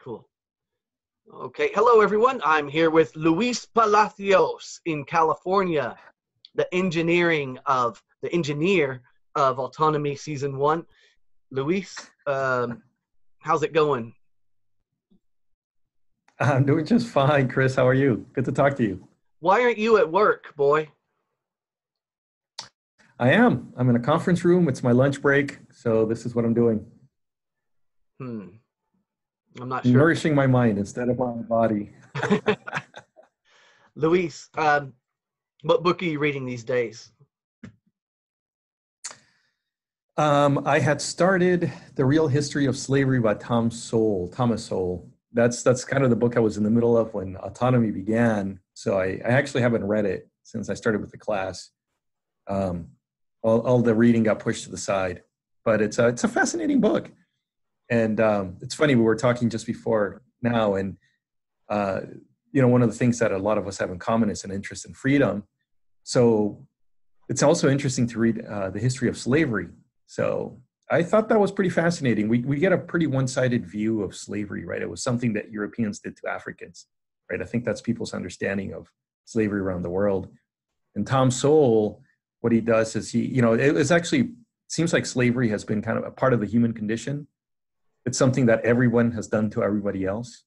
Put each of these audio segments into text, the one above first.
Cool. Okay. Hello, everyone. I'm here with Luis Palacios in California, the engineer of Autonomy Season 1. Luis, how's it going? I'm doing just fine, Chris. How are you? Good to talk to you. Why aren't you at work, boy? I am. I'm in a conference room. It's my lunch break. So this is what I'm doing. Hmm. I'm not sure. Nourishing my mind instead of my body. Luis, what book are you reading these days? I had started The Real History of Slavery by Thomas Sowell. That's kind of the book I was in the middle of when Autonomy began. So I actually haven't read it since I started with the class. Um, all the reading got pushed to the side, but it's a fascinating book. And it's funny, we were talking just before now, and one of the things that a lot of us have in common is an interest in freedom. So it's also interesting to read the history of slavery. So I thought that was pretty fascinating. We get a pretty one-sided view of slavery, right? It was something that Europeans did to Africans, right? I think that's people's understanding of slavery around the world. And Tom Sowell, what he does is it actually seems like slavery has been kind of a part of the human condition. It's something that everyone has done to everybody else.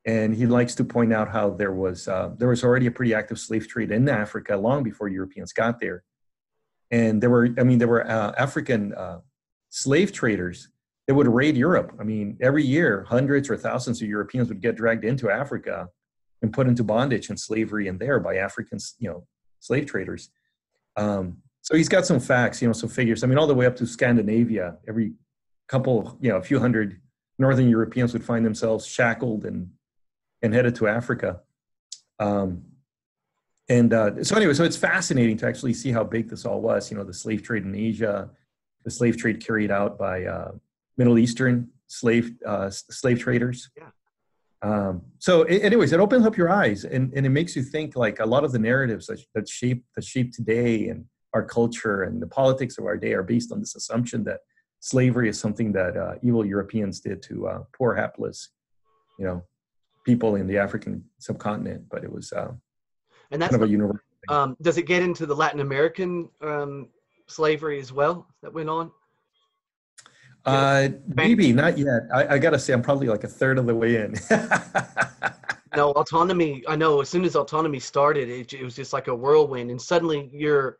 And he likes to point out how there was already a pretty active slave trade in Africa long before Europeans got there. And there were African slave traders that would raid Europe. I mean, every year, hundreds or thousands of Europeans would get dragged into Africa and put into bondage and slavery in there by African, slave traders. So he's got some facts, some figures. I mean, all the way up to Scandinavia, every couple, a few hundred Northern Europeans would find themselves shackled and headed to Africa. So it's fascinating to actually see how big this all was. The slave trade in Asia, the slave trade carried out by Middle Eastern slave traders. Yeah. Anyways, it opens up your eyes and it makes you think, like, a lot of the narratives that shape today and our culture and the politics of our day are based on this assumption that slavery is something that evil Europeans did to poor, hapless, people in the African subcontinent. But it was And that's kind of a universal thing. does it get into the Latin American slavery as well that went on? Maybe not yet. I gotta say, I'm probably like a third of the way in. No, Autonomy, I know as soon as Autonomy started, it was just like a whirlwind, and suddenly your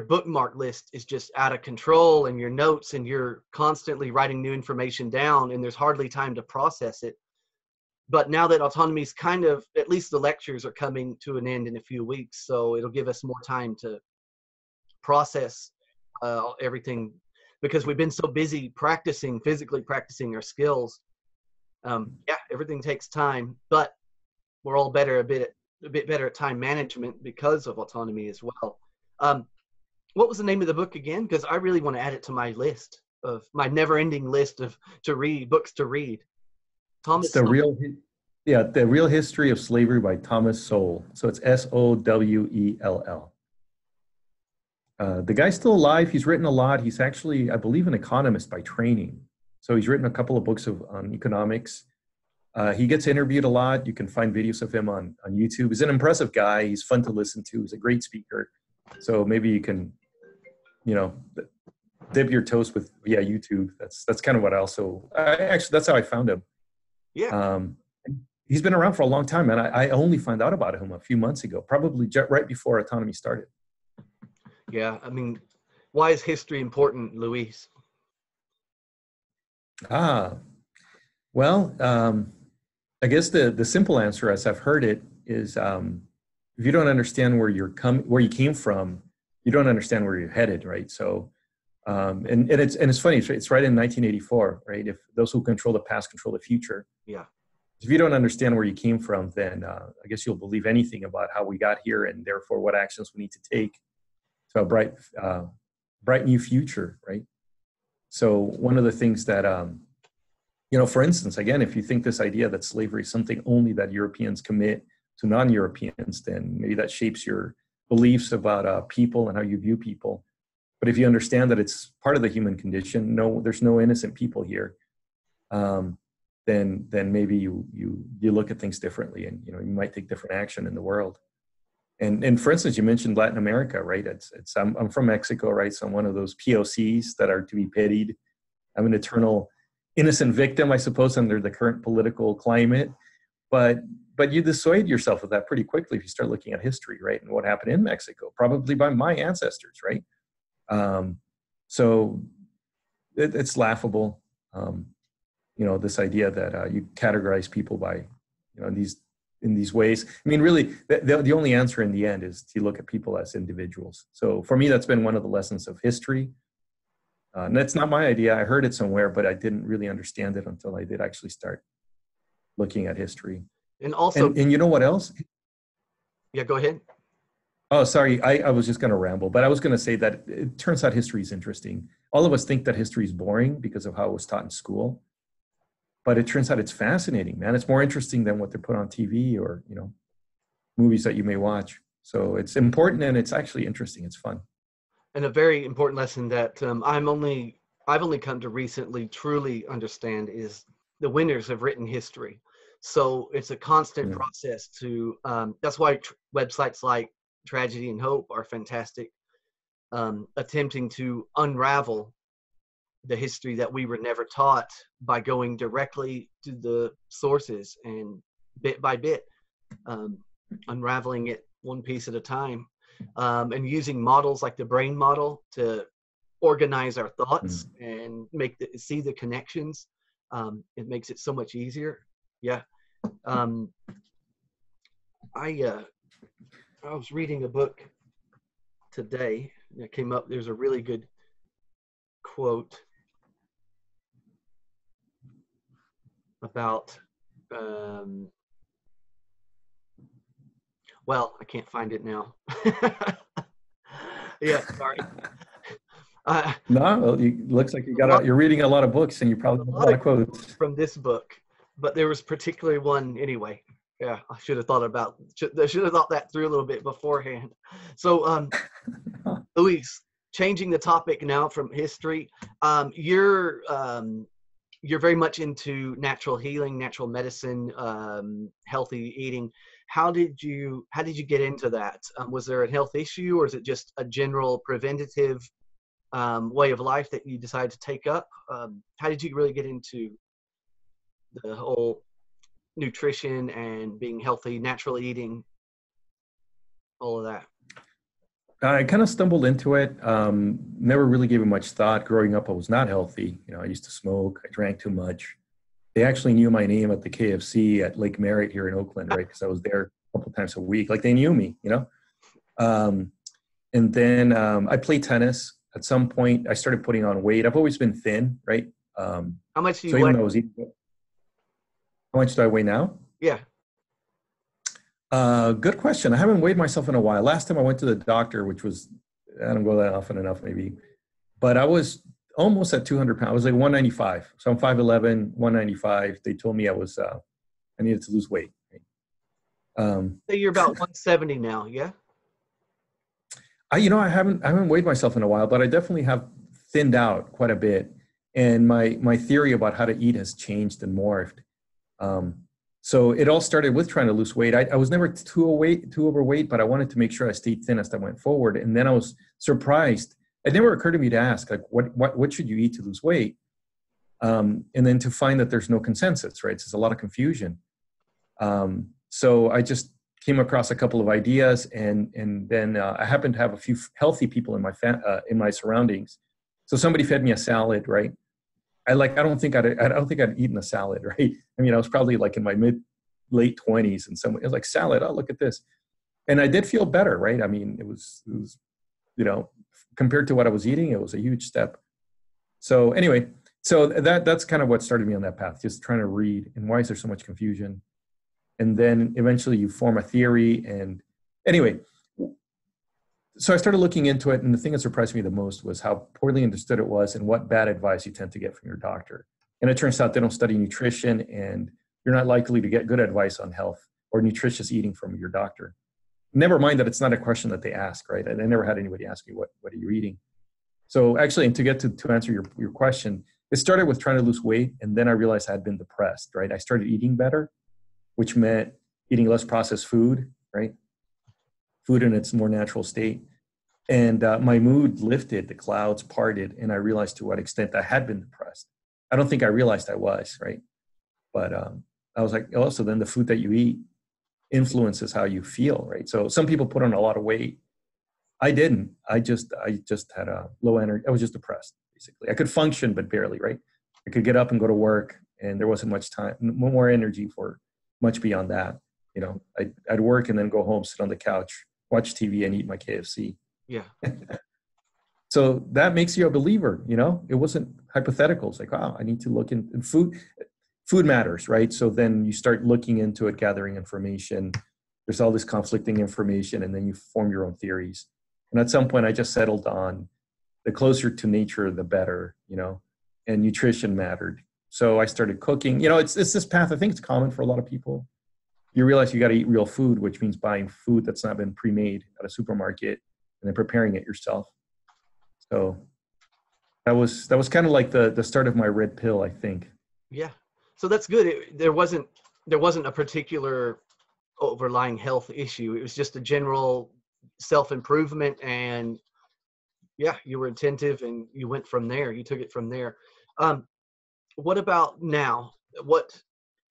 bookmark list is just out of control, and your notes, and you're constantly writing new information down, and there's hardly time to process it. But now that Autonomy's kind of, at least the lectures are coming to an end in a few weeks, so it'll give us more time to process everything, because we've been so busy physically practicing our skills. Everything takes time, but we're all a bit better at time management because of Autonomy as well. What was the name of the book again? Because I really want to add it to my list of my never-ending list of books to read. It's the Real History of Slavery by Thomas Sowell. So it's Sowell. The guy's still alive. He's written a lot. He's actually, I believe, an economist by training. So he's written a couple of books on economics. He gets interviewed a lot. You can find videos of him on YouTube. He's an impressive guy. He's fun to listen to. He's a great speaker. So maybe you can, dip your toes with YouTube. That's kind of what that's how I found him. Yeah. He's been around for a long time, and I only found out about him a few months ago, probably right before Autonomy started. Yeah, I mean, why is history important, Luis? Well, I guess the simple answer, as I've heard it, is if you don't understand where where you came from, you don't understand where you're headed, right? So, and it's funny. It's right in 1984, right? If those who control the past control the future. Yeah. If you don't understand where you came from, then I guess you'll believe anything about how we got here, and therefore what actions we need to take to a bright new future, right? So one of the things that for instance, again, if you think this idea that slavery is something only that Europeans commit to non-Europeans, then maybe that shapes your beliefs about people and how you view people. But if you understand that it's part of the human condition, there's no innocent people here, then then maybe you look at things differently, and you might take different action in the world. And for instance, you mentioned Latin America, right? I'm from Mexico, right? So I'm one of those POCs that are to be pitied. I'm an eternal innocent victim, I suppose, under the current political climate. But you dissuade yourself of that pretty quickly if you start looking at history, right? And what happened in Mexico, probably by my ancestors, right? So it's laughable, this idea that you categorize people by, in these ways. I mean, really, the only answer in the end is to look at people as individuals. So for me, that's been one of the lessons of history. And that's not my idea. I heard it somewhere, but I didn't really understand it until I did actually start looking at history. And also, and you know what else? Yeah, go ahead. Oh, sorry. I was just going to ramble, but I was going to say that it turns out history is interesting. All of us think that history is boring because of how it was taught in school, but it turns out it's fascinating, man. It's more interesting than what they put on TV or, movies that you may watch. So it's important, and it's actually interesting. It's fun. And a very important lesson that I've only come to recently truly understand is the winners have written history. So it's a constant process to, that's why websites like Tragedy and Hope are fantastic, attempting to unravel the history that we were never taught by going directly to the sources and bit by bit, unraveling it one piece at a time, and using models like the brain model to organize our thoughts and see the connections. It makes it so much easier. Yeah. I was reading a book today that came up. There's a really good quote about, well, I can't find it now. Yeah, sorry. No, it looks like you're reading a lot of books, and you probably have a lot of quotes from this book, but there was particularly one anyway. Yeah, I should have thought that through a little bit beforehand. So, Luis, changing the topic now from history, you're very much into natural healing, natural medicine, healthy eating. How did you get into that? Was there a health issue, or is it just a general preventative way of life that you decided to take up? How did you really get into the whole nutrition and being healthy, natural eating, all of that? I kind of stumbled into it. Never really gave it much thought. Growing up, I was not healthy. I used to smoke. I drank too much. They actually knew my name at the KFC at Lake Merritt here in Oakland, right? Because I was there a couple times a week. Like, they knew me, And then I played tennis. At some point, I started putting on weight. I've always been thin, right? How much do you weigh? weigh? How much do I weigh now? Yeah. Good question. I haven't weighed myself in a while. Last time I went to the doctor, which was, I don't go that often enough maybe, but I was almost at 200 pounds. I was like 195. So I'm 5'11", 195. They told me I needed to lose weight. So you're about 170 now, yeah? I haven't weighed myself in a while, but I definitely have thinned out quite a bit. And my theory about how to eat has changed and morphed. So it all started with trying to lose weight. I was never too overweight, but I wanted to make sure I stayed thin as I went forward. And then I was surprised. It never occurred to me to ask, like, what should you eat to lose weight? And then to find that there's no consensus, right? So there's a lot of confusion. So I just came across a couple of ideas, and then I happened to have a few healthy people in my surroundings. So somebody fed me a salad, right? I don't think I'd eaten a salad, right? I mean, I was probably like in my late 20s, and someone was like, salad, oh, look at this. And I did feel better, right? I mean, it was, compared to what I was eating, it was a huge step. So anyway, so that's kind of what started me on that path, just trying to read, and why is there so much confusion? And then eventually you form a theory. And anyway, so I started looking into it, and the thing that surprised me the most was how poorly understood it was and what bad advice you tend to get from your doctor. And it turns out they don't study nutrition, and you're not likely to get good advice on health or nutritious eating from your doctor. Never mind that it's not a question that they ask, right? I never had anybody ask me, what are you eating? So actually, and to get to answer your question, it started with trying to lose weight, and then I realized I had been depressed, right? I started eating better, which meant eating less processed food, right? Food in its more natural state. And my mood lifted, the clouds parted, and I realized to what extent I had been depressed. I don't think I realized I was, right? But I was like, also then the food that you eat influences how you feel, right? So some people put on a lot of weight. I didn't. I just had a low energy. I was just depressed, basically. I could function, but barely, right? I could get up and go to work, and there wasn't much time, more energy for much beyond that. You know, I'd work and then go home, sit on the couch, watch TV, and eat my KFC. Yeah. So that makes you a believer, you know? It wasn't hypothetical. It's like, wow, I need to look in food. Food matters, right? So then you start looking into it, gathering information. There's all this conflicting information, and then you form your own theories. And at some point, I just settled on the closer to nature, the better, you know, and nutrition mattered. So I started cooking. You know, it's this path. I think it's common for a lot of people. You realize you got to eat real food, which means buying food that's not been pre-made at a supermarket and then preparing it yourself. So that was kind of like the start of my red pill, I think. Yeah. So that's good. There wasn't a particular overlying health issue. It was just a general self-improvement, and yeah, you were attentive and you went from there. You took it from there. What about now? What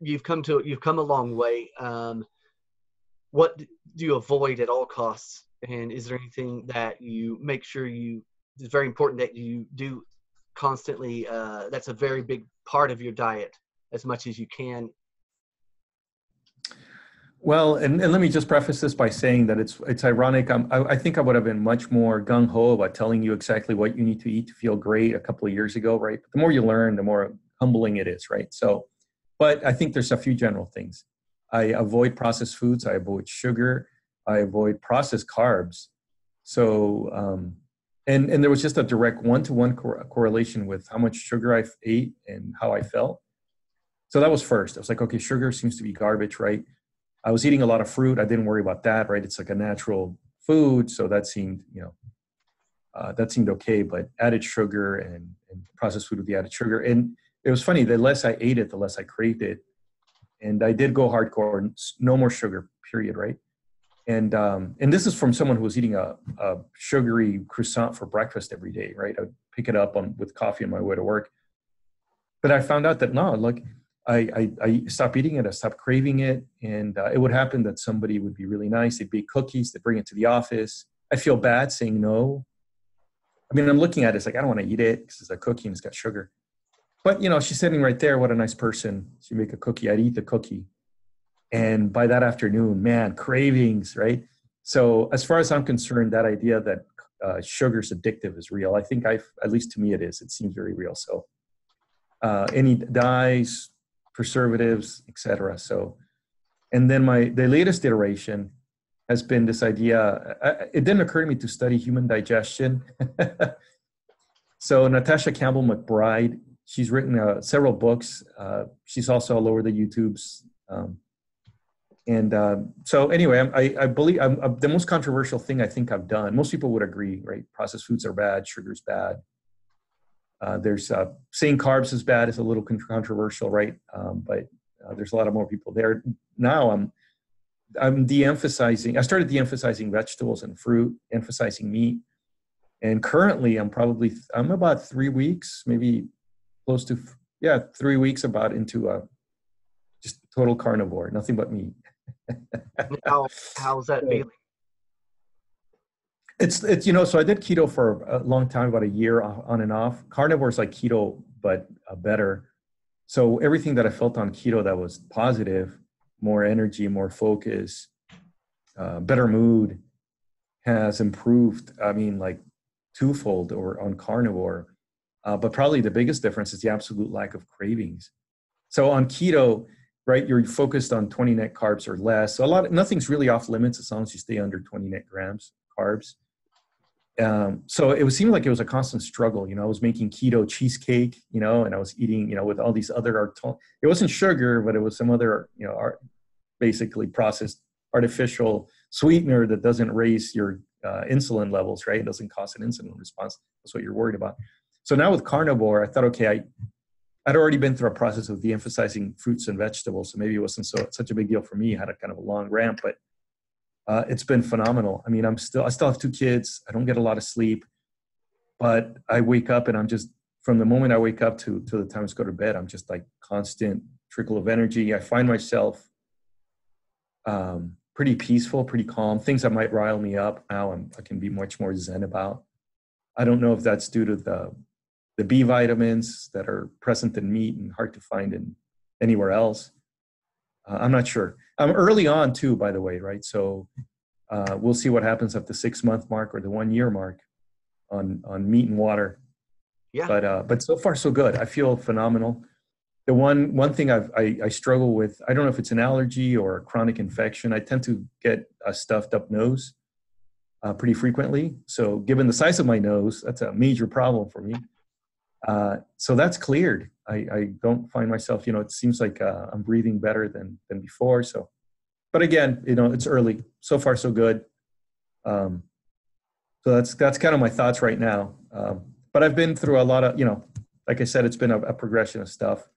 you've come a long way. What do you avoid at all costs? And is there anything that you make sure it's very important that you do constantly? That's a very big part of your diet, as much as you can. Well, and let me just preface this by saying that it's ironic. I think I would have been much more gung-ho about telling you exactly what you need to eat to feel great a couple of years ago, right? But the more you learn, the more humbling it is, right? So, but I think there's a few general things. I avoid processed foods. I avoid sugar. I avoid processed carbs. So, and there was just a direct one-to-one correlation with how much sugar I ate and how I felt. So that was first. I was like, okay, sugar seems to be garbage, right? I was eating a lot of fruit. I didn't worry about that, right? It's like a natural food. So that seemed, that seemed okay, but added sugar and processed food with the added sugar. And it was funny, the less I ate it, the less I craved it. And I did go hardcore, no more sugar, period, right? And this is from someone who was eating a sugary croissant for breakfast every day, right? I would pick it up with coffee on my way to work. But I found out that no, like I stopped eating it, I stopped craving it. And it would happen that somebody would be really nice. They'd bake cookies, they'd bring it to the office. I feel bad saying no. I mean, I'm looking at it, it's like, I don't want to eat it because it's a cookie and it's got sugar. But, she's sitting right there. What a nice person. She'd make a cookie. I'd eat the cookie. And by that afternoon, man, cravings, right? So as far as I'm concerned, that idea that sugar's addictive is real. I think at least to me it is. It seems very real. So any dyes, preservatives, etc. So, and then the latest iteration has been this idea. It didn't occur to me to study human digestion. So Natasha Campbell McBride, she's written several books. She's also all over the YouTubes. So anyway, I believe the most controversial thing I think I've done, most people would agree, right? Processed foods are bad, sugar's bad. There's saying carbs is bad is a little controversial, right? But there's a lot of more people there. Now I'm de-emphasizing, I started de-emphasizing vegetables and fruit, emphasizing meat. And currently I'm about 3 weeks, maybe close to, 3 weeks about into just total carnivore, nothing but meat. How's that feeling? It's so I did keto for a long time, about a year on and off. Carnivore is like keto, but better. So everything that I felt on keto that was positive, more energy, more focus, better mood, has improved. I mean, like twofold or on carnivore. But probably the biggest difference is the absolute lack of cravings. So on keto, right, you're focused on 20 net carbs or less. So nothing's really off limits as long as you stay under 20 net grams carbs. So it seemed like it was a constant struggle. I was making keto cheesecake, and I was eating, with all these other, it wasn't sugar, but it was some other, basically processed artificial sweetener that doesn't raise your insulin levels, right? It doesn't cause an insulin response. That's what you're worried about. So now with carnivore, I thought, okay, I'd already been through a process of de-emphasizing fruits and vegetables, so maybe it wasn't such a big deal for me. I had a kind of a long ramp, but it's been phenomenal. I mean, I still have 2 kids. I don't get a lot of sleep, but I wake up and I'm just, from the moment I wake up to the time I go to bed, I'm just like constant trickle of energy. I find myself pretty peaceful, pretty calm. Things that might rile me up now, I can be much more zen about. I don't know if that's due to the B vitamins that are present in meat and hard to find in anywhere else. I'm not sure. I'm early on too, by the way, right? So we'll see what happens at the 6-month mark or the 1-year mark on meat and water. Yeah. But so far so good. I feel phenomenal. The one thing I struggle with, I don't know if it's an allergy or a chronic infection. I tend to get a stuffed up nose pretty frequently. So given the size of my nose, that's a major problem for me. So that's cleared. I don't find myself, it seems like I'm breathing better than before. So, but again, it's early. So far so good. So that's kind of my thoughts right now. But I've been through a lot of, like I said, it's been a progression of stuff.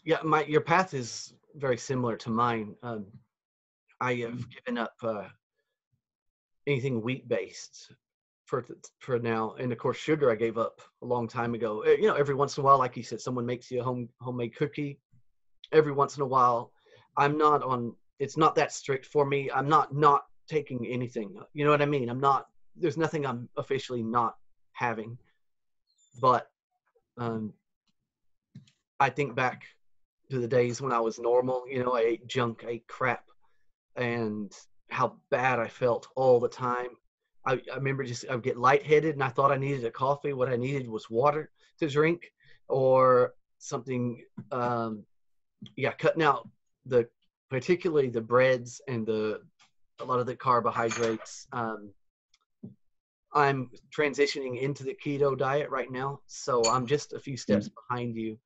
Your path is very similar to mine. I have given up anything wheat based for now, and of course sugar I gave up a long time ago. Every once in a while, like you said, someone makes you a homemade cookie. Every once in a while, it's not that strict for me. I'm not taking anything. You know what I mean? There's nothing I'm officially not having, but I think back to the days when I was normal. I ate junk, I ate crap, and how bad I felt all the time. I remember I would get lightheaded and I thought I needed a coffee. What I needed was water to drink or something. Cutting out particularly the breads and a lot of the carbohydrates. I'm transitioning into the keto diet right now, so I'm just a few steps behind you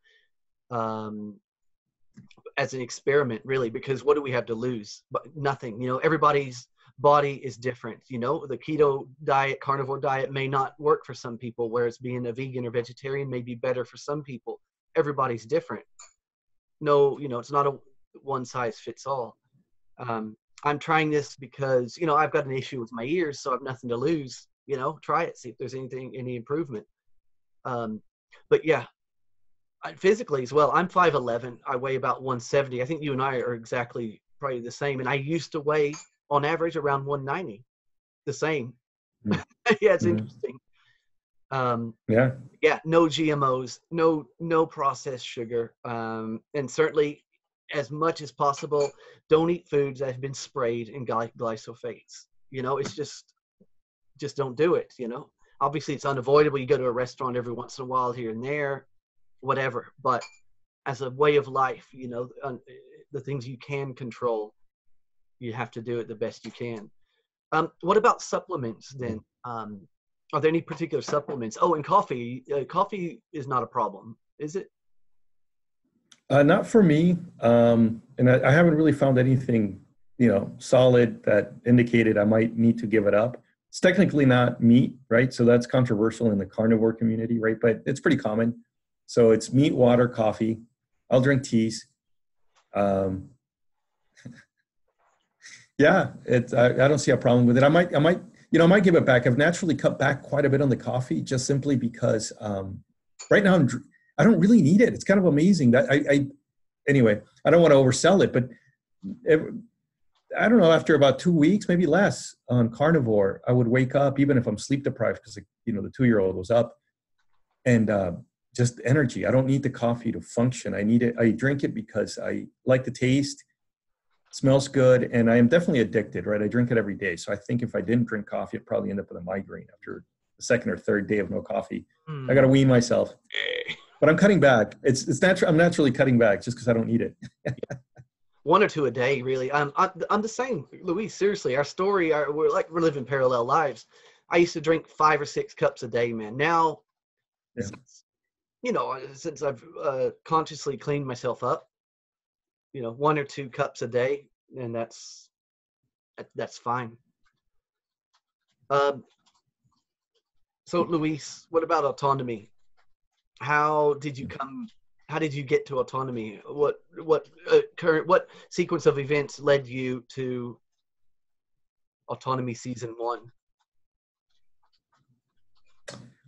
as an experiment, really, because what do we have to lose? But nothing. Everybody's body is different. The keto diet, carnivore diet may not work for some people, whereas being a vegan or vegetarian may be better for some people. Everybody's different. No, it's not a one size fits all. I'm trying this because, I've got an issue with my ears, so I have nothing to lose. Try it, see if there's any improvement. But yeah, physically as well, I'm 5'11". I weigh about 170. I think you and I are exactly probably the same. And I used to weigh on average around 190, the same. Yeah, it's interesting. Yeah, no GMOs, no processed sugar. And certainly as much as possible, don't eat foods that have been sprayed in glyphosates. It's just don't do it. Obviously it's unavoidable. You go to a restaurant every once in a while here and there, whatever, but as a way of life, the things you can control, you have to do it the best you can. What about supplements then? Are there any particular supplements? Oh, and coffee. Coffee is not a problem, is it? Not for me. And I haven't really found anything, solid that indicated I might need to give it up. It's technically not meat, right? So that's controversial in the carnivore community, right? But it's pretty common. So it's meat, water, coffee. I'll drink teas. Yeah, I don't see a problem with it. I might give it back. I've naturally cut back quite a bit on the coffee, just simply because right now I don't really need it. It's kind of amazing that anyway, I don't want to oversell it, but I don't know, after about 2 weeks, maybe less on carnivore, I would wake up, even if I'm sleep deprived, because the 2-year-old was up, and just energy. I don't need the coffee to function. I need it. I drink it because I like the taste. It smells good, and I am definitely addicted, right? I drink it every day. So I think if I didn't drink coffee, I'd probably end up with a migraine after the second or third day of no coffee. I got to wean myself. But I'm cutting back. It's natural. I'm naturally cutting back just because I don't need it. 1 or 2 a day, really. I'm the same, Luis. Seriously, our story, we're living parallel lives. I used to drink 5 or 6 cups a day, man. Now, since I've consciously cleaned myself up, 1 or 2 cups a day, and that's fine. So Luis, what about autonomy? How did you come? How did you get to autonomy? What sequence of events led you to autonomy season 1?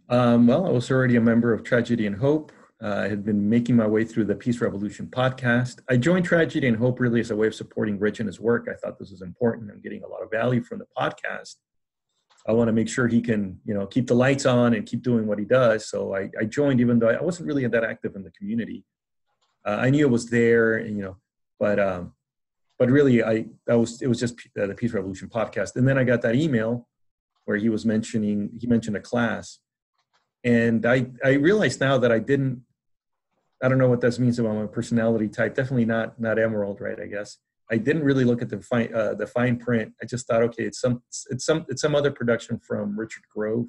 Well, I was already a member of Tragedy and Hope. I had been making my way through the Peace Revolution podcast. I joined Tragedy and Hope really as a way of supporting Rich in his work. I thought this was important. I'm getting a lot of value from the podcast. I want to make sure he can, keep the lights on and keep doing what he does. So I joined, even though I wasn't really that active in the community. I knew it was there, and, but really, it was just the Peace Revolution podcast. And then I got that email where he mentioned a class. And I realized now that I don't know what this means about my personality type. Definitely not Emerald, right? I guess I didn't really look at the fine print. I just thought, okay, it's some other production from Richard Grove,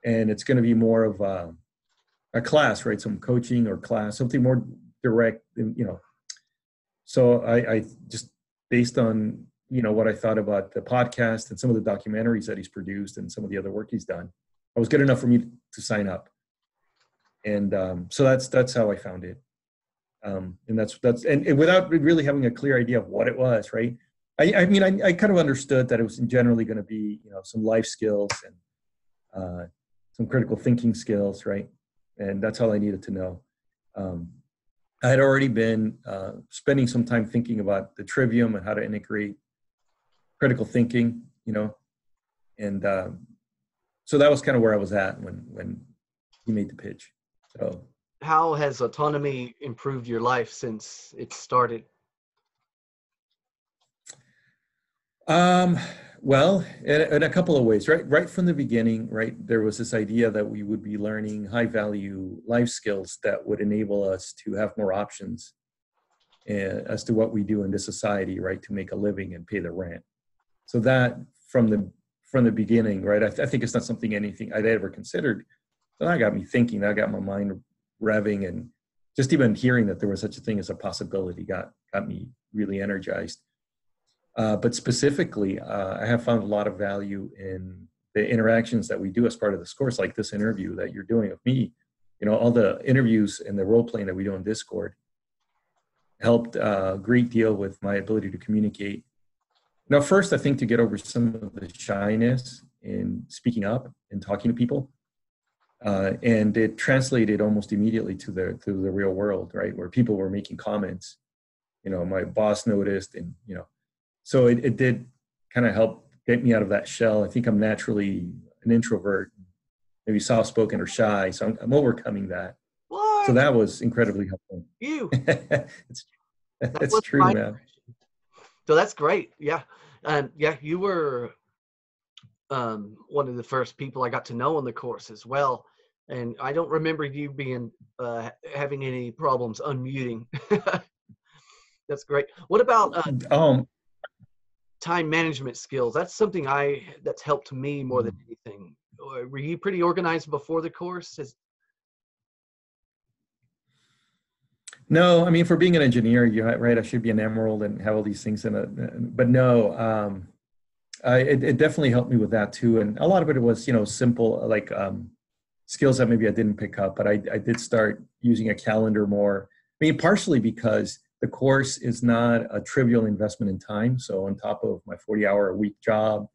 and it's going to be more of a class, right? Some coaching or class, something more direct, So I just, based on what I thought about the podcast and some of the documentaries that he's produced and some of the other work he's done, it was good enough for me to sign up. And so that's how I found it. And that's without really having a clear idea of what it was, right? I mean, I kind of understood that it was generally going to be, some life skills and some critical thinking skills, right? And that's all I needed to know. I had already been spending some time thinking about the trivium and how to integrate critical thinking, and so that was kind of where I was at when he made the pitch. So, how has autonomy improved your life since it started? Well, in a couple of ways, right? Right from the beginning, right, there was this idea that we would be learning high value life skills that would enable us to have more options as to what we do in this society, right, to make a living and pay the rent. So that from the beginning, right, I think it's not anything I'd ever considered. So that got me thinking, that got my mind revving, and just even hearing that there was such a thing as a possibility got me really energized. But specifically, I have found a lot of value in the interactions that we do as part of this course, like this interview that you're doing with me. All the interviews and the role playing that we do on Discord helped a great deal with my ability to communicate. Now, first, I think to get over some of the shyness in speaking up and talking to people. And it translated almost immediately to the real world, right? Where people were making comments, my boss noticed, and, so it did kind of help get me out of that shell. I think I'm naturally an introvert, maybe soft-spoken or shy, so I'm overcoming that. What? So that was incredibly helpful. It's true, man. So that's great. Yeah. Yeah, you were one of the first people I got to know on the course as well. And I don't remember you being having any problems unmuting. That's great. What about time management skills? That's something that's helped me more than anything. Were you pretty organized before the course? No, I mean, for being an engineer, you're right, I should be an emerald and have all these things in it. But no, it definitely helped me with that too. And a lot of it was, simple, like skills that maybe I didn't pick up, but I did start using a calendar more. I mean, partially because the course is not a trivial investment in time. So on top of my 40-hour-a-week job,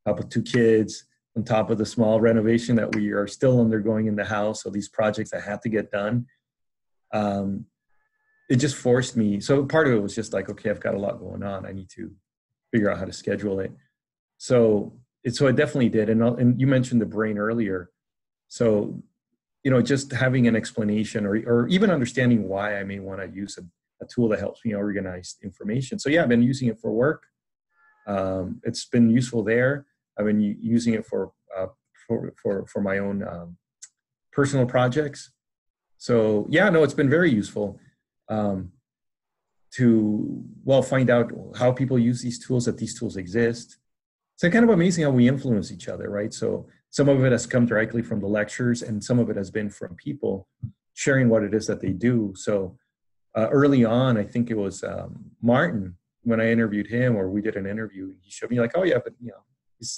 on top of 2 kids, on top of the small renovation that we are still undergoing in the house, so these projects that had to get done, it just forced me. So part of it was just like, okay, I've got a lot going on. I need to figure out how to schedule it. So it definitely did. And you mentioned the brain earlier. So, just having an explanation or even understanding why I may want to use a tool that helps me organize information. So yeah, I've been using it for work. It's been useful there. I've been using it for my own personal projects. So yeah, no, it's been very useful to find out how people use these tools, that these tools exist. It's kind of amazing how we influence each other, right? So some of it has come directly from the lectures, and some of it has been from people sharing what it is that they do. So early on, I think it was Martin, when I interviewed him, or we did an interview, he showed me like, oh yeah, but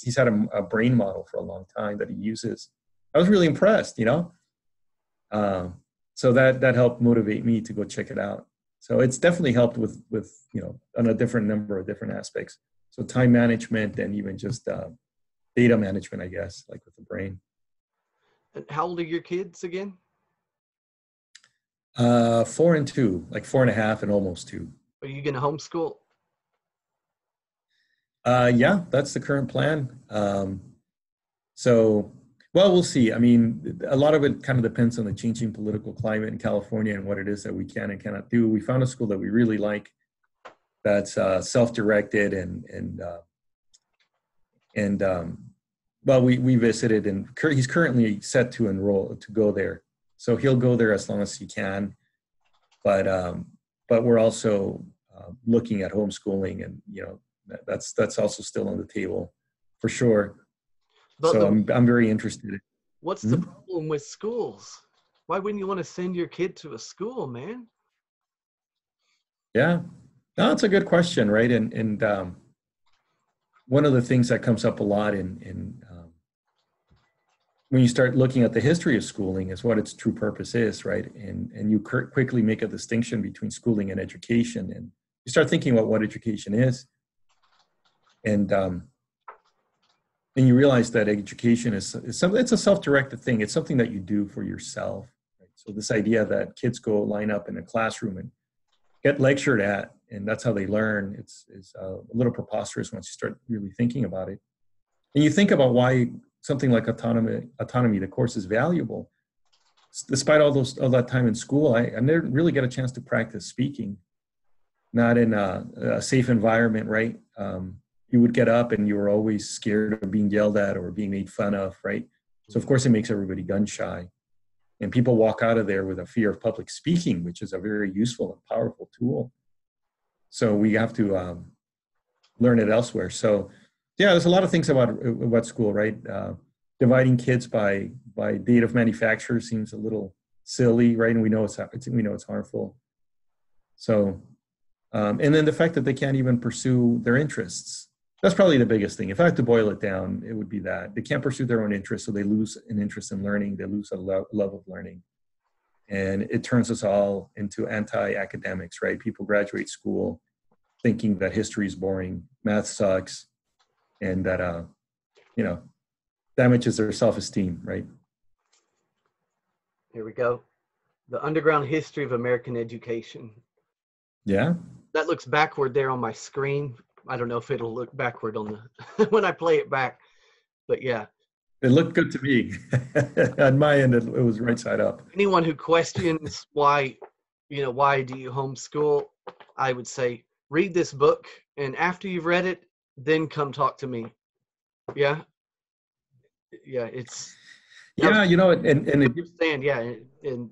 he's had a brain model for a long time that he uses. I was really impressed, so that helped motivate me to go check it out. So it's definitely helped with on a different number of different aspects. So time management and even just data management, I guess, like with the brain. And how old are your kids again? 4 and 2, like 4.5 and almost 2. Are you going to homeschool? Yeah, that's the current plan. So, well, we'll see. I mean, a lot of it kind of depends on the changing political climate in California and what it is that we can and cannot do. We found a school that we really like that's self-directed and well, we visited, and he's currently set to enroll to go there. So he'll go there as long as he can. But we're also looking at homeschooling, and that's also still on the table for sure. But so I'm very interested. What's the problem with schools? Why wouldn't you want to send your kid to a school, man? Yeah, no, it's a good question, right? And one of the things that comes up a lot in when you start looking at the history of schooling is what its true purpose is, right? And you quickly make a distinction between schooling and education, and you start thinking about what education is, and you realize that education is something. It's a self-directed thing. It's something that you do for yourself. Right? So this idea that kids go line up in a classroom and get lectured at, and that's how they learn, is a little preposterous once you start really thinking about it. And you think about why something like autonomy, the course, is valuable. Despite all that time in school, I never really get a chance to practice speaking, not in a safe environment, right? You would get up and you were always scared of being yelled at or being made fun of, right? So of course it makes everybody gun shy. And people walk out of there with a fear of public speaking, which is a very useful and powerful tool. So we have to learn it elsewhere. So yeah, there's a lot of things about school, right? Dividing kids by date of manufacture seems a little silly, right? And we know it's harmful. So, and then the fact that they can't even pursue their interests. That's probably the biggest thing. If I had to boil it down, it would be that they can't pursue their own interests, so they lose an interest in learning. They lose a love of learning, and it turns us all into anti-academics, right? People graduate school thinking that history is boring, math sucks, and that damages their self-esteem, right? Here we go. The Underground History of American Education. Yeah. That looks backward there on my screen. I don't know if it'll look backward on the when I play it back, but yeah. It looked good to me. On my end, it was right side up. Anyone who questions why do you homeschool, I would say read this book, and after you've read it, then come talk to me. Yeah. Yeah, it's. Yeah, and understand. Yeah, and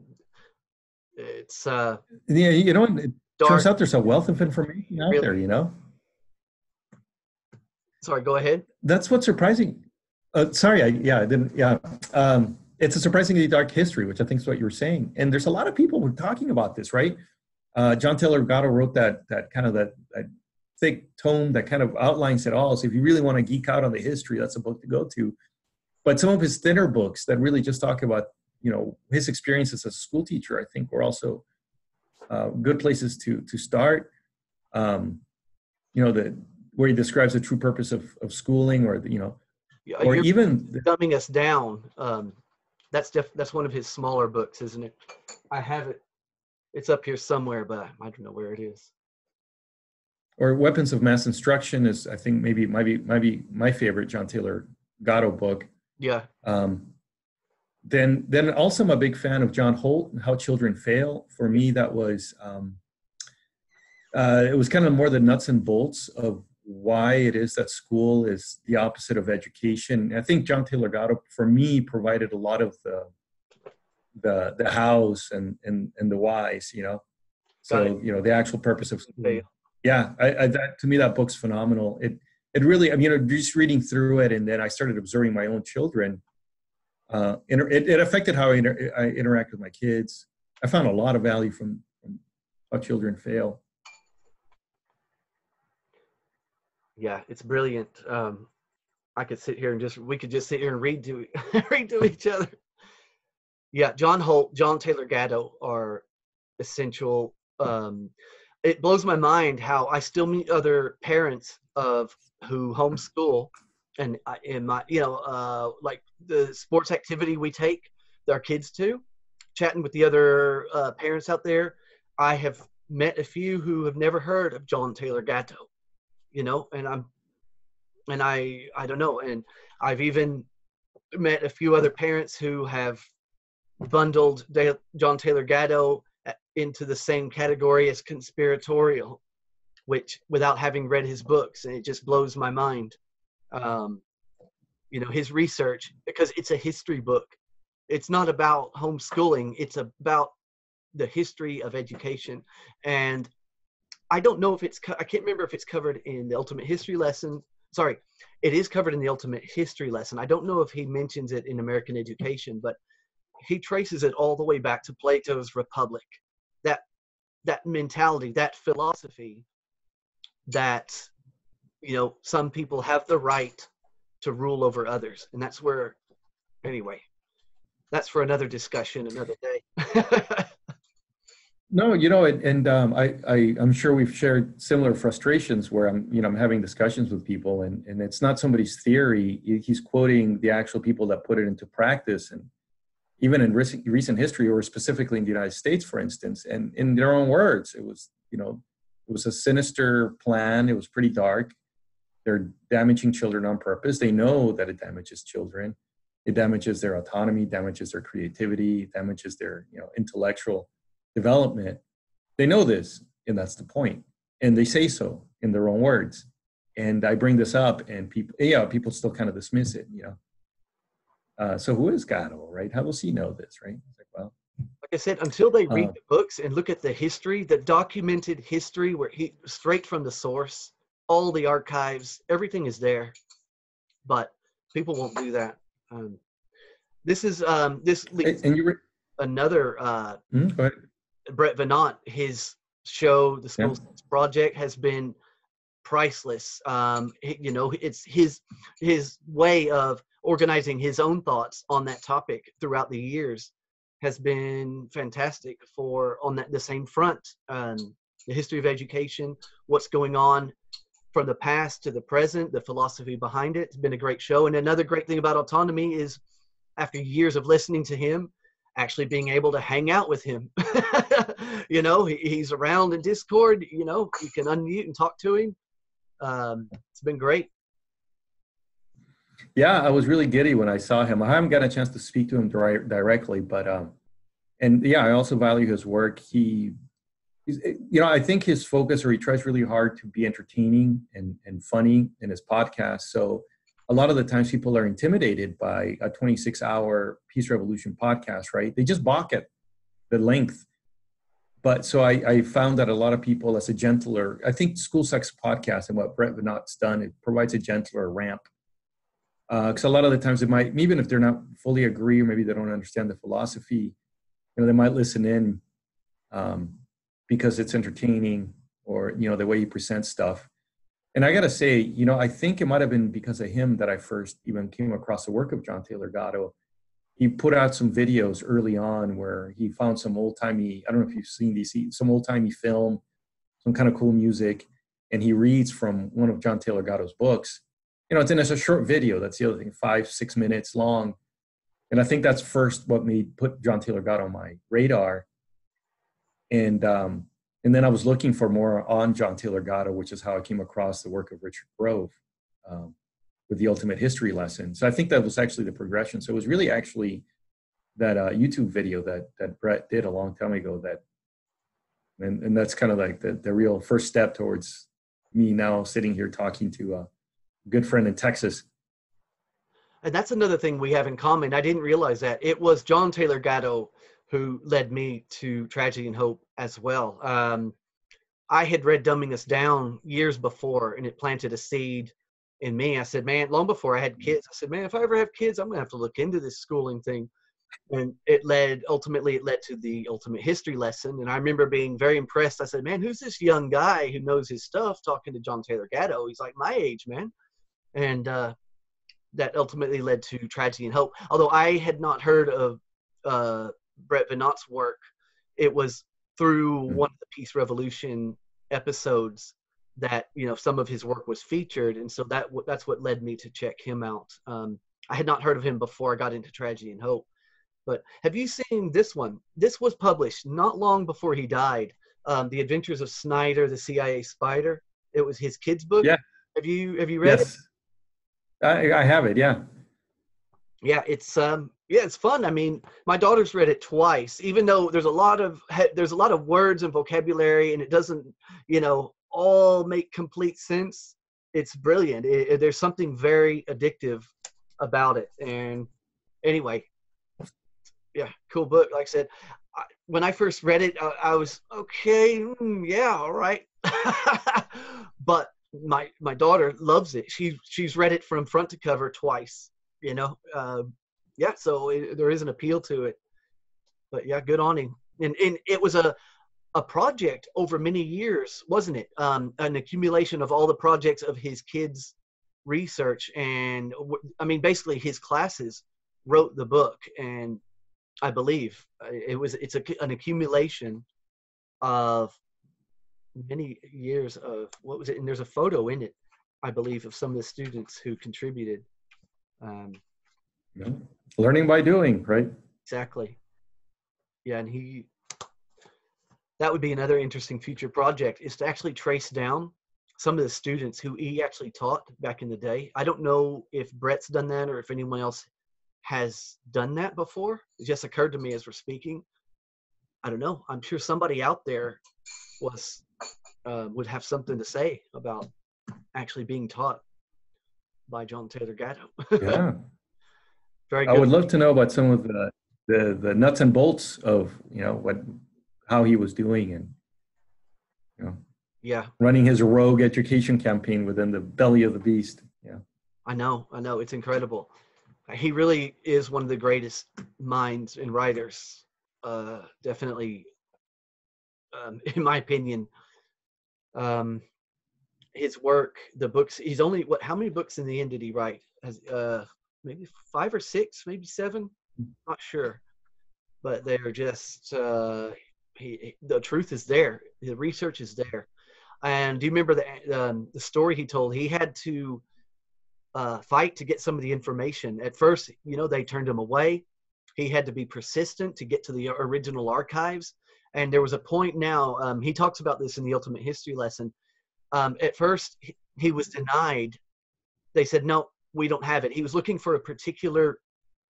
it's. Yeah, it turns out there's a wealth of information out there. Sorry, go ahead. That's what's surprising. Sorry, I didn't. Yeah, it's a surprisingly dark history, which I think is what you were saying. And there's a lot of people who are talking about this, right? John Taylor Gatto wrote that kind of that thick tome that kind of outlines it all. So if you really want to geek out on the history, that's a book to go to. But some of his thinner books that really just talk about his experiences as a school teacher, I think, were also good places to start. Where he describes the true purpose of schooling, or or even dumbing us down. That's one of his smaller books, isn't it? I have it. It's up here somewhere, but I don't know where it is. Or Weapons of Mass Instruction is, I think, maybe my favorite John Taylor Gatto book. Yeah. Then also I'm a big fan of John Holt and How Children Fail. For me, that was it was kind of more the nuts and bolts of why it is that school is the opposite of education. I think John Taylor Gatto, for me, provided a lot of the hows and the whys, So the actual purpose of school. Yeah, to me that book's phenomenal. It really, just reading through it, and then I started observing my own children. It affected how I interact with my kids. I found a lot of value from How Children Fail. Yeah, it's brilliant. I could sit here and we could just sit here and read to read to each other. Yeah, John Holt, John Taylor Gatto are essential. It blows my mind how I still meet other parents of who homeschool, and in my, like the sports activity we take our kids to, chatting with the other parents out there. I have met a few who have never heard of John Taylor Gatto, and I don't know, and I've even met a few other parents who have bundled John Taylor Gatto into the same category as conspiratorial, which without having read his books, and it just blows my mind. His research, because it's a history book. It's not about homeschooling. It's about the history of education. And I don't know if I can't remember if it's covered in the Ultimate History lesson. Sorry, it is covered in the Ultimate History lesson. I don't know if he mentions it in American Education, but he traces it all the way back to Plato's Republic. That mentality, that philosophy that, some people have the right to rule over others. And that's where, anyway, that's for another discussion, another day. No, I'm sure we've shared similar frustrations where I'm having discussions with people, and it's not somebody's theory. He's quoting the actual people that put it into practice, and even in recent history, or specifically in the United States, for instance, and in their own words, it was a sinister plan. It was pretty dark. They're damaging children on purpose. They know that it damages children. It damages their autonomy, damages their creativity, damages their intellectual development. They know this, and that's the point. And they say so in their own words. And I bring this up, and people still kind of dismiss it, So who is Gatto, right? How does he know this, right? It's like, well, like I said, until they read the books and look at the history, the documented history, where he straight from the source, all the archives, everything is there. But people won't do that. This leads another. Go ahead. Brett Venant, his show, The School Six Project, has been priceless. It's his way of organizing his own thoughts on that topic throughout the years has been fantastic on the same front. The history of education, what's going on from the past to the present, the philosophy behind it. It's been a great show. And another great thing about Autonomy is, after years of listening to him, actually being able to hang out with him. He's around in Discord, you can unmute and talk to him. It's been great. Yeah, I was really giddy when I saw him. I haven't gotten a chance to speak to him directly, but I also value his work. I think his focus, or he tries really hard to be entertaining and funny in his podcast. So a lot of the times people are intimidated by a 26-hour Peace Revolution podcast, right? They just balk at the length. But so I found that a lot of people, as a gentler, I think School Sex Podcast and what Brett Venant's done, it provides a gentler ramp. Because a lot of the times it might, even if they're not fully agree, or maybe they don't understand the philosophy, they might listen in because it's entertaining, or, the way he presents stuff. And I got to say, I think it might have been because of him that I first even came across the work of John Taylor Gatto. He put out some videos early on where he found some old-timey, I don't know if you've seen these, some old-timey film, some kind of cool music, and he reads from one of John Taylor Gatto's books. It's a short video. That's the other thing, 5-6 minutes long. And I think that's first what put John Taylor Gatto on my radar. And then I was looking for more on John Taylor Gatto, which is how I came across the work of Richard Grove with the Ultimate History lesson. So I think that was actually the progression. So it was really actually that YouTube video that Brett did a long time ago, and that's kind of like the real first step towards me now sitting here talking to a good friend in Texas. And that's another thing we have in common. I didn't realize that. It was John Taylor Gatto who led me to Tragedy and Hope as well. I had read Dumbing Us Down years before, and it planted a seed in me. I said, man, long before I had kids, I said, man, if I ever have kids, I'm going to have to look into this schooling thing. And ultimately it led to the Ultimate History lesson. And I remember being very impressed. I said, man, who's this young guy who knows his stuff talking to John Taylor Gatto? He's like my age, man. And that ultimately led to Tragedy and Hope. Although I had not heard of Brett Venant's work, it was through one of the Peace Revolution episodes that, you know, some of his work was featured, and so that's what led me to check him out. I had not heard of him before I got into Tragedy and Hope. But have you seen this one? This was published not long before he died. The Adventures of Snyder, the CIA Spider. It was his kid's book. Yeah. Have you read it? I have it. Yeah. Yeah, it's fun. I mean, my daughter's read it twice, even though there's a lot of words and vocabulary, and it doesn't, you know, all make complete sense. It's brilliant. There's something very addictive about it. And anyway, yeah, cool book. Like I said, when I first read it, I was okay. Yeah, all right. But my daughter loves it. She's read it from front to cover twice. You know, yeah. So there is an appeal to it. But yeah, good on him. And it was a project over many years, wasn't it? An accumulation of all the projects of his kids' research, and I mean, basically his classes wrote the book, and I believe it's an accumulation of many years of what was it? And there's a photo in it, I believe, of some of the students who contributed. Learning by doing, right? Exactly. Yeah, and that would be another interesting future project, is to actually trace down some of the students who he actually taught back in the day. I don't know if Brett's done that or if anyone else has done that before. It just occurred to me as we're speaking. I don't know. I'm sure somebody out there would have something to say about actually being taught by John Taylor Gatto. Yeah. Very good. I would love to know about some of the nuts and bolts of, you know, how he was doing, and, you know, yeah, running his rogue education campaign within the belly of the beast. Yeah. I know. It's incredible. He really is one of the greatest minds and writers. Definitely, in my opinion. His work, the books, he's only, how many books in the end did he write? Maybe 5 or 6, maybe 7, not sure. But they're just, the truth is there. The research is there. And do you remember the story he told? He had to fight to get some of the information. At first, you know, they turned him away. He had to be persistent to get to the original archives. And there was a point now, he talks about this in the Ultimate History lesson. At first, he was denied. They said, no, we don't have it. He was looking for a particular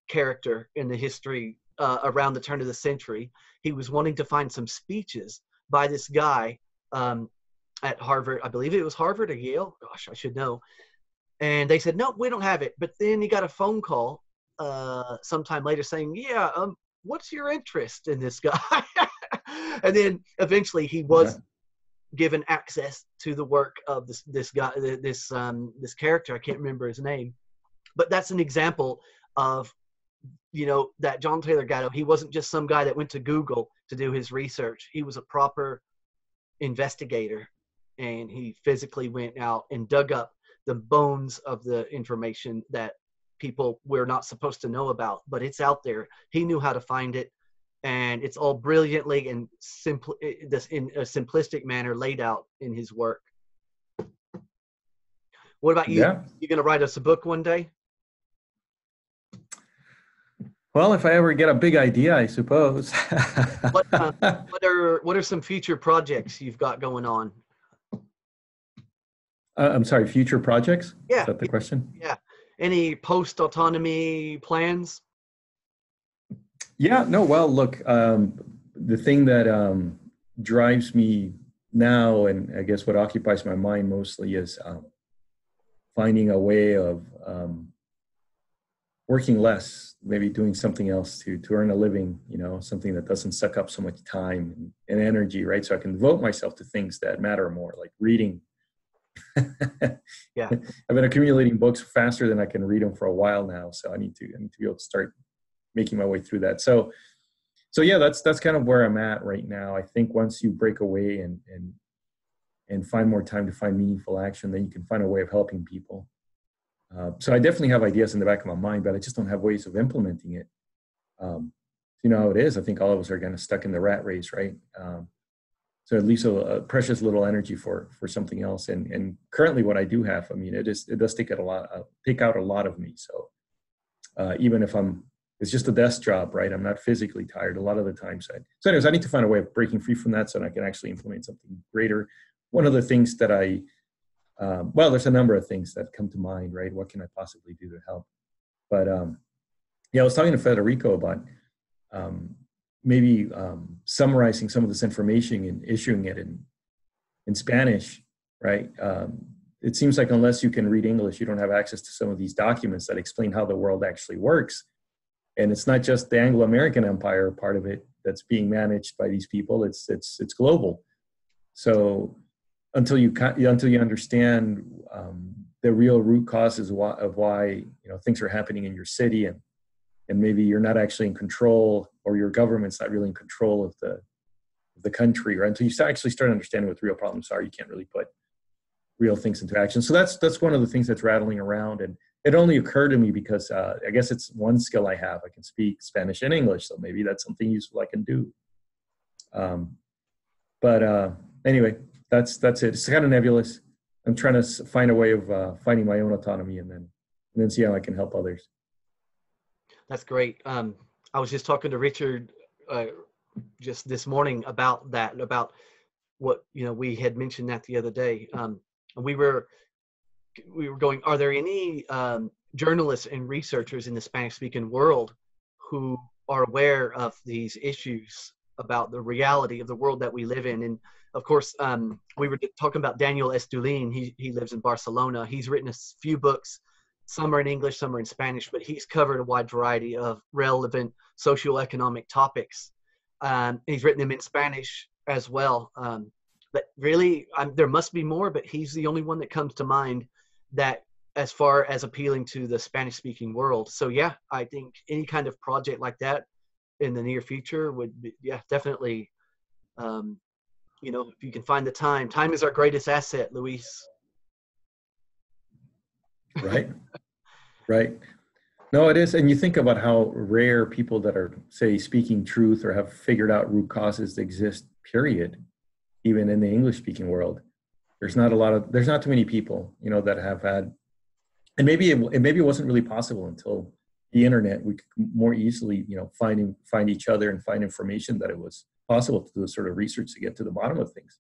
character in the history around the turn of the century. He was wanting to find some speeches by this guy at Harvard. I believe it was Harvard or Yale. Gosh, I should know. And they said, no, we don't have it. But then he got a phone call sometime later saying, yeah, what's your interest in this guy? And then eventually he was given access to the work of this guy, this character. I can't remember his name, but that's an example of, you know, that John Taylor Gatto, he wasn't just some guy that went to Google to do his research. He was a proper investigator, and he physically went out and dug up the bones of the information that people were not supposed to know about, but it's out there. He knew how to find it, and it's all brilliantly and in a simplistic manner laid out in his work. What about you? Yeah. You gonna write us a book one day? Well, if I ever get a big idea, I suppose. What are some future projects you've got going on? I'm sorry, future projects? Yeah. Is that the question? Yeah. Any post-autonomy plans? Yeah, no, well, look, the thing that drives me now, and I guess what occupies my mind mostly, is finding a way of working less, maybe doing something else to earn a living, you know, something that doesn't suck up so much time and energy, right? So I can devote myself to things that matter more, like reading. Yeah. I've been accumulating books faster than I can read them for a while now. So I need to be able to start making my way through that. So yeah, that's kind of where I'm at right now. I think once you break away and find more time to find meaningful action, then you can find a way of helping people. So I definitely have ideas in the back of my mind, but I just don't have ways of implementing it. You know how it is. I think all of us are kind of stuck in the rat race, right? So it leaves a precious little energy for something else. And currently, what I do have, I mean, it does take out a lot of me. So even if it's just a desk job, right? I'm not physically tired a lot of the times. So anyways, I need to find a way of breaking free from that so that I can actually implement something greater. One of the things that well, there's a number of things that come to mind, right? What can I possibly do to help? But yeah, I was talking to Federico about maybe summarizing some of this information and issuing it in Spanish, right? It seems like unless you can read English, you don't have access to some of these documents that explain how the world actually works. And it's not just the Anglo-American Empire part of it that's being managed by these people. It's global. So until you understand the real root causes of why things are happening in your city, and maybe you're not actually in control, or your government's not really in control of the country, or until you actually start understanding what the real problems are, you can't really put real things into action. So that's one of the things that's rattling around. And it only occurred to me because I guess it's one skill I have. I can speak Spanish and English, so maybe that's something useful I can do. But anyway, that's it. It's kind of nebulous. I'm trying to find a way of finding my own autonomy, and then see how I can help others. That's great. I was just talking to Richard just this morning about that, about what we had mentioned that the other day. We were going, are there any journalists and researchers in the Spanish-speaking world who are aware of these issues about the reality of the world that we live in? And of course, we were talking about Daniel Estulin. He lives in Barcelona. He's written a few books. Some are in English, some are in Spanish, but he's covered a wide variety of relevant socioeconomic topics. He's written them in Spanish as well. But really, there must be more, but he's the only one that comes to mind that as far as appealing to the Spanish-speaking world. So yeah, I think any kind of project like that in the near future would be, definitely, if you can find the time. Time is our greatest asset, Luis. Right. Right. No, it is. And you think about how rare people that are, say, speaking truth or have figured out root causes exist, period. Even in the English-speaking world, there's not too many people, that have had, and maybe it wasn't really possible until the internet. We could more easily, find each other and find information that it was possible to do sort of research to get to the bottom of things.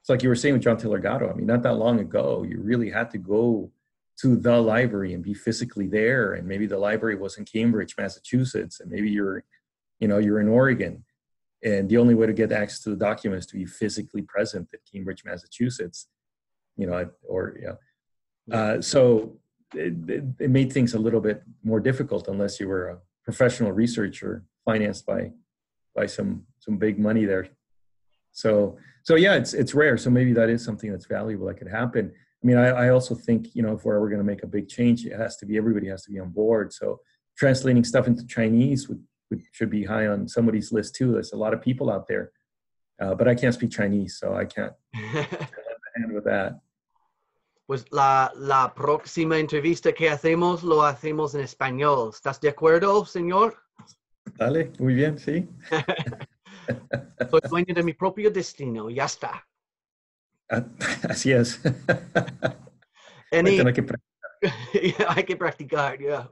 It's like you were saying with John Taylor Gatto. I mean, not that long ago, you really had to go to the library and be physically there. And maybe the library was in Cambridge, Massachusetts, and maybe you're in Oregon. And the only way to get access to the document is to be physically present at Cambridge, Massachusetts, so it made things a little bit more difficult unless you were a professional researcher financed by some big money there. So yeah, it's rare. So maybe that is something that's valuable that could happen. I mean, I also think, if we're ever going to make a big change, everybody has to be on board. So translating stuff into Chinese should be high on somebody's list too. There's a lot of people out there, but I can't speak Chinese, so I can't hand with that. Pues la próxima entrevista que hacemos lo hacemos en español. ¿Estás de acuerdo, señor? Dale, muy bien, sí. Soy dueño de mi propio destino, ya está. Así es. Hay que practicar, ya.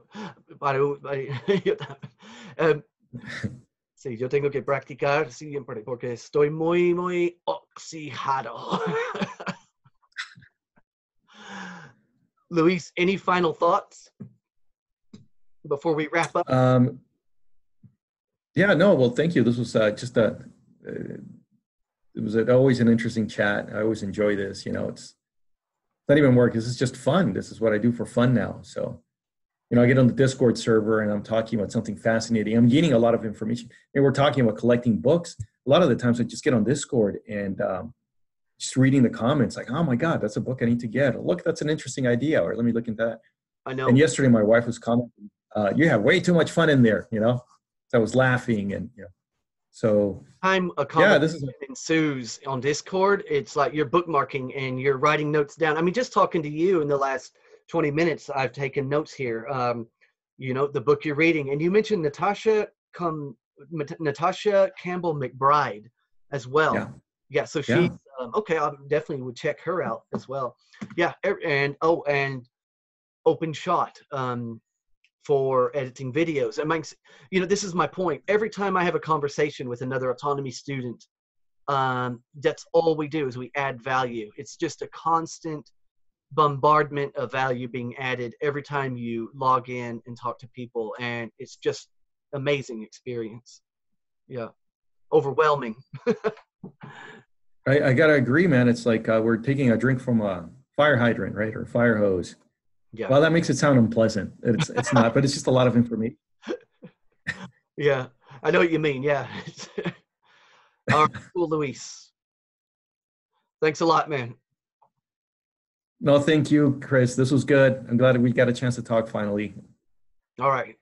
Sí, yo tengo que practicar siempre porque estoy muy, muy oxidado. Luis, any final thoughts before we wrap up? Yeah, no, well, thank you. This was it was always an interesting chat. I always enjoy this. It's not even work. This is just fun. This is what I do for fun now. So, I get on the Discord server and I'm talking about something fascinating. I'm gaining a lot of information. And we're talking about collecting books. A lot of the times I just get on Discord and just reading the comments like, oh my God, that's a book I need to get. Or, look, that's an interesting idea. Or let me look into that. I know. And yesterday my wife was commenting, you have way too much fun in there, So I was laughing and, so a conversation ensues on Discord. It's like you're bookmarking and you're writing notes down. I mean, just talking to you in the last 20 minutes, I've taken notes here. The book you're reading, and you mentioned Natasha Campbell McBride as well. Yeah. Yeah, so Yeah. she's okay. I definitely would check her out as well. Yeah, and Open Shot for editing videos. This is my point. Every time I have a conversation with another autonomy student, that's all we do is we add value. It's just a constant bombardment of value being added every time you log in and talk to people, and it's just amazing experience. Yeah, overwhelming. I gotta agree, man. It's like we're taking a drink from a fire hydrant, right, or fire hose. Yeah. Well, that makes it sound unpleasant. It's not, but it's just a lot of information. Yeah, I know what you mean. Yeah. All right, cool, Luis. Thanks a lot, man. No, thank you, Chris. This was good. I'm glad we got a chance to talk finally. All right.